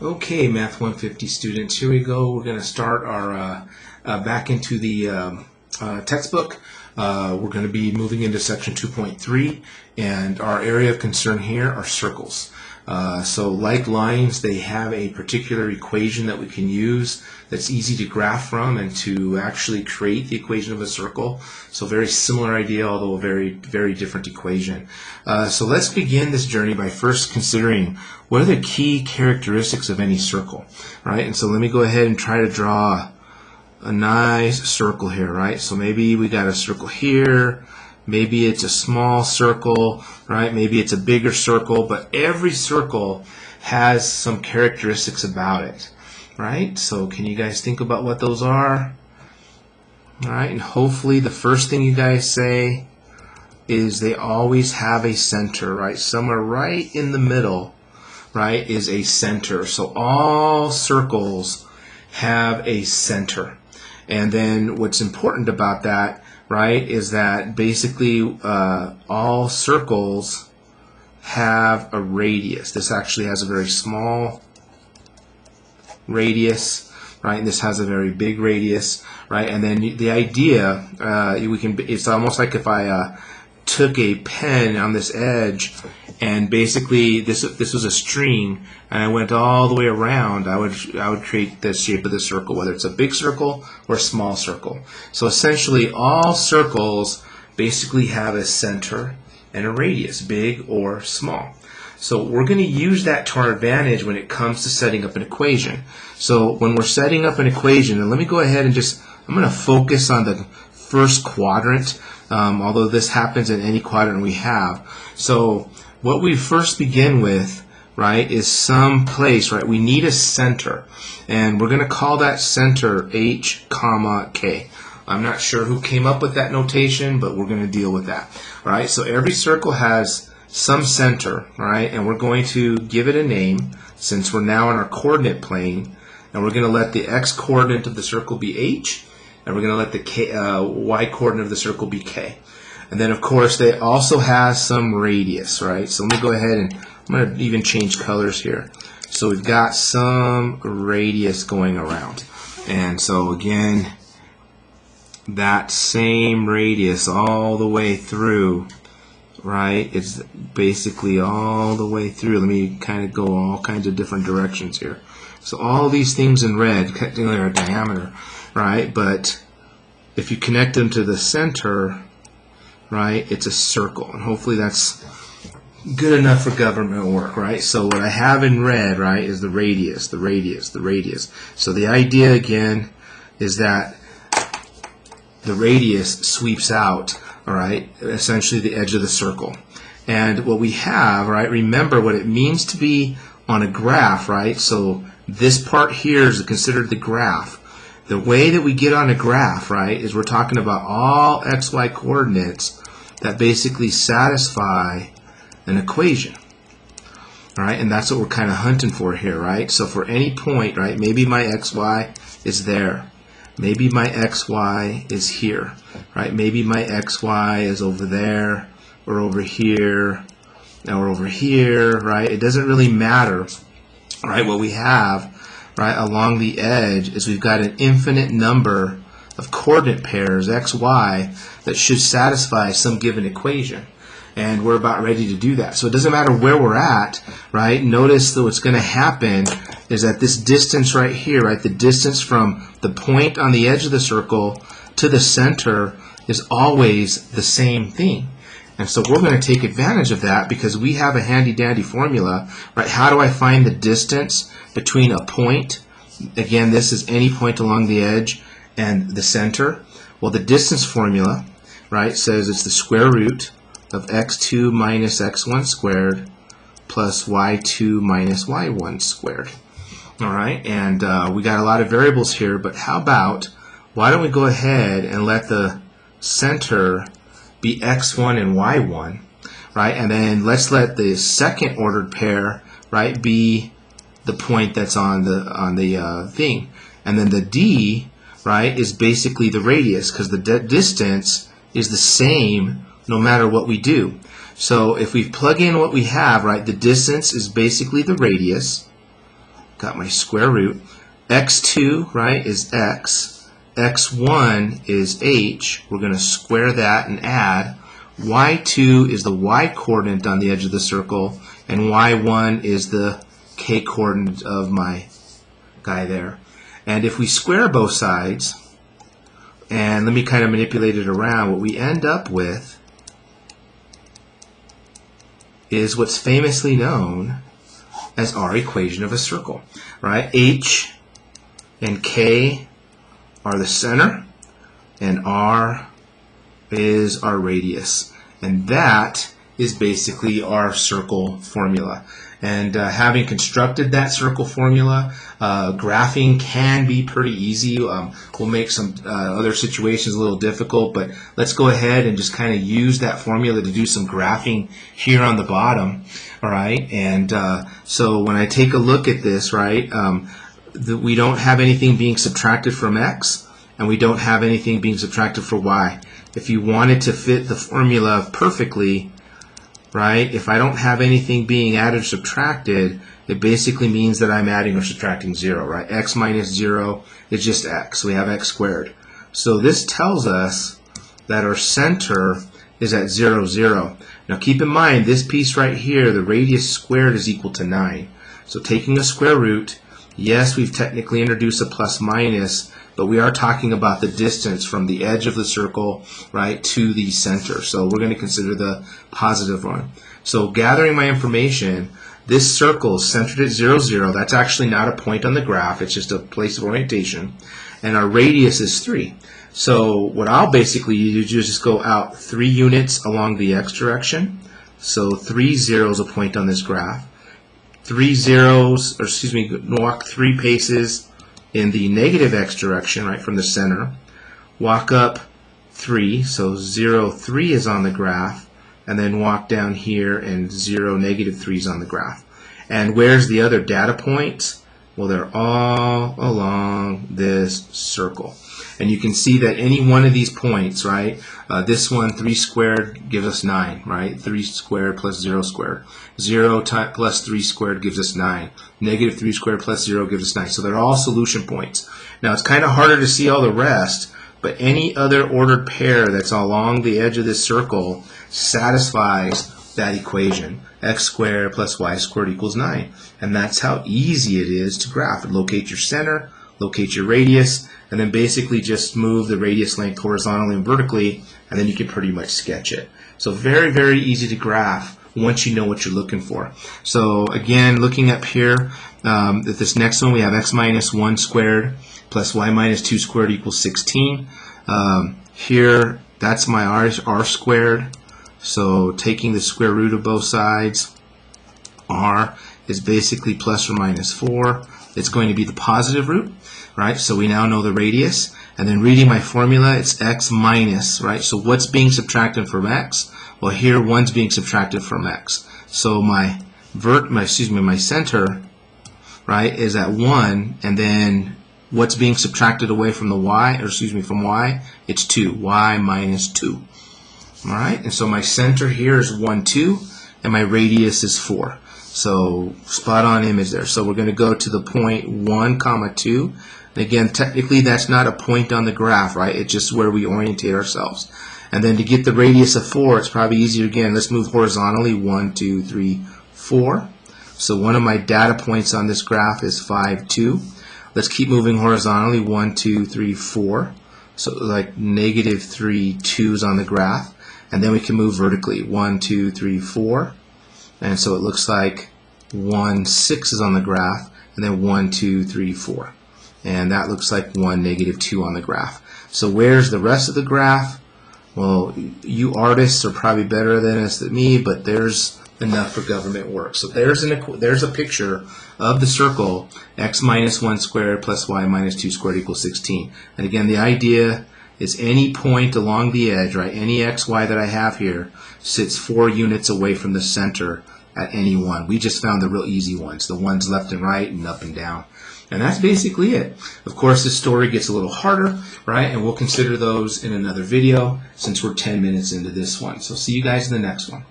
Okay, Math 150 students, here we go. We're going to start our back into the textbook. We're going to be moving into section 2.3, and our area of concern here are circles. So like lines, they have a particular equation that we can use that's easy to graph from and to actually create the equation of a circle. So very similar idea, although a very different equation. So let's begin this journey by first considering what are the key characteristics of any circle, right? And so let me go ahead and try to draw a nice circle here, right? So maybe we got a circle here. Maybe it's a small circle, right? Maybe it's a bigger circle, but every circle has some characteristics about it, right? So can you guys think about what those are? All right, and hopefully the first thing you guys say is they always have a center, right? Somewhere right in the middle, right, is a center. So all circles have a center. And then what's important about that, right, is that basically all circles have a radius. This actually has a very small radius, right, and this has a very big radius, right? And then the idea, it's almost like if I took a pen on this edge and basically this was a string and I went all the way around, I would create the shape of the circle, whether it's a big circle or a small circle. So essentially all circles basically have a center and a radius, big or small. So we're going to use that to our advantage when it comes to setting up an equation. So when we're setting up an equation, and let me go ahead and I'm going to focus on the first quadrant, although this happens in any quadrant we have. So what we first begin with, right, is some place, right? We need a center, and we're going to call that center H, comma, K. I'm not sure who came up with that notation, but we're going to deal with that, right? So every circle has some center, right, and we're going to give it a name since we're now on our coordinate plane, and we're going to let the x coordinate of the circle be H, and we're going to let the y coordinate of the circle be K. And then, of course, they also has some radius, right? So let me go ahead and I'm going to even change colors here. So we've got some radius going around. And so, again, that same radius all the way through, right? It's basically all the way through. Let me kind of go all kinds of different directions here. So all these things in red, technically are diameter, right? But if you connect them to the center, right, it's a circle, and hopefully that's good enough for government work, right? So what I have in red, right, is the radius, the radius, the radius. So the idea again is that the radius sweeps out, all right, essentially the edge of the circle. And what we have, right, remember what it means to be on a graph, right? So this part here is considered the graph. The way that we get on a graph, right, is we're talking about all xy coordinates that basically satisfy an equation. All right, and that's what we're kind of hunting for here, right? So for any point, right, maybe my xy is there. Maybe my xy is here, right? Maybe my xy is over there or over here or over here, right? It doesn't really matter, right? What we have, right, along the edge is we've got an infinite number of coordinate pairs, x, y, that should satisfy some given equation. And we're about ready to do that. So it doesn't matter where we're at, right? Notice that what's going to happen is that this distance right here, right, the distance from the point on the edge of the circle to the center is always the same thing. And so we're going to take advantage of that because we have a handy-dandy formula, right? How do I find the distance between a point? Again, this is any point along the edge and the center. Well, the distance formula, right, says it's the square root of x2 minus x1 squared plus y2 minus y1 squared. All right, and we got a lot of variables here, but how about, why don't we go ahead and let the center be x1 and y1, right? And then let's let the second ordered pair, right, be the point that's on the thing. And then the d, right, is basically the radius because the distance is the same no matter what we do. So if we plug in what we have, right, the distance is basically the radius, got my square root. x2, right, is x. x1 is h. We're going to square that and add. y2 is the y-coordinate on the edge of the circle, and y1 is the k-coordinate of my guy there. And if we square both sides, and let me kind of manipulate it around, what we end up with is what's famously known as our equation of a circle, right? H and K are the center, and R is our radius. And that is basically our circle formula. And having constructed that circle formula, graphing can be pretty easy. We'll make some other situations a little difficult, but let's go ahead and just kind of use that formula to do some graphing here on the bottom. All right, and so when I take a look at this, right, we don't have anything being subtracted from x, and we don't have anything being subtracted for y. If you wanted to fit the formula perfectly, right, if I don't have anything being added or subtracted, it basically means that I'm adding or subtracting 0, right? X minus 0 is just x. We have x squared. So this tells us that our center is at 0, 0. Now keep in mind, this piece right here, the radius squared is equal to 9. So taking a square root, yes, we've technically introduced a plus minus, but we are talking about the distance from the edge of the circle, right, to the center. So we're going to consider the positive one. So gathering my information, this circle is centered at 0, 0. That's actually not a point on the graph. It's just a place of orientation. And our radius is 3. So what I'll basically do is just go out 3 units along the x direction. So 3 zeros a point on this graph. 3 zeros, or excuse me, walk 3 paces in the negative x direction, right, from the center. Walk up 3, so 0, 3 is on the graph, and then walk down here and 0, negative 3 is on the graph. And where's the other data points? Well, they're all along this circle. And you can see that any one of these points, right, this one, 3 squared gives us 9, right? 3 squared plus 0 squared. 0 plus 3 squared gives us 9. Negative 3 squared plus 0 gives us 9. So they're all solution points. Now, it's kind of harder to see all the rest, but any other ordered pair that's along the edge of this circle satisfies that equation. X squared plus y squared equals 9. And that's how easy it is to graph. Locate your center, locate your radius, and then basically just move the radius length horizontally and vertically, and then you can pretty much sketch it. So very, very easy to graph once you know what you're looking for. So again, looking up here, at this next one, we have x minus 1 squared plus y minus 2 squared equals 16. Here, that's my r squared. So taking the square root of both sides, r is basically plus or minus 4. It's going to be the positive root, right? So we now know the radius. And then reading my formula, it's x minus, right? So what's being subtracted from x? Well, here 1's being subtracted from x. So my center, right, is at 1, and then what's being subtracted away from the y, or excuse me, from y? It's 2, y minus 2. All right, and so my center here is 1, 2, and my radius is 4. So spot on image there. So we're going to go to the point 1, 2. And again, technically that's not a point on the graph, right? It's just where we orientate ourselves. And then to get the radius of 4, it's probably easier again. Let's move horizontally, 1, 2, 3, 4. So one of my data points on this graph is 5, 2. Let's keep moving horizontally, 1, 2, 3, 4. So like negative 3, 2's on the graph. And then we can move vertically, 1, 2, 3, 4. And so it looks like 1, 6 is on the graph, and then 1, 2, 3, 4. And that looks like 1, negative 2 on the graph. So where's the rest of the graph? Well, you artists are probably better than us than me, but there's enough for government work. So there's a picture of the circle x minus 1 squared plus y minus 2 squared equals 16. And again, the idea is any point along the edge, right, any xy that I have here sits 4 units away from the center at any one. We just found the real easy ones, the ones left and right and up and down. And that's basically it. Of course, this story gets a little harder, right? And we'll consider those in another video since we're 10 minutes into this one. So see you guys in the next one.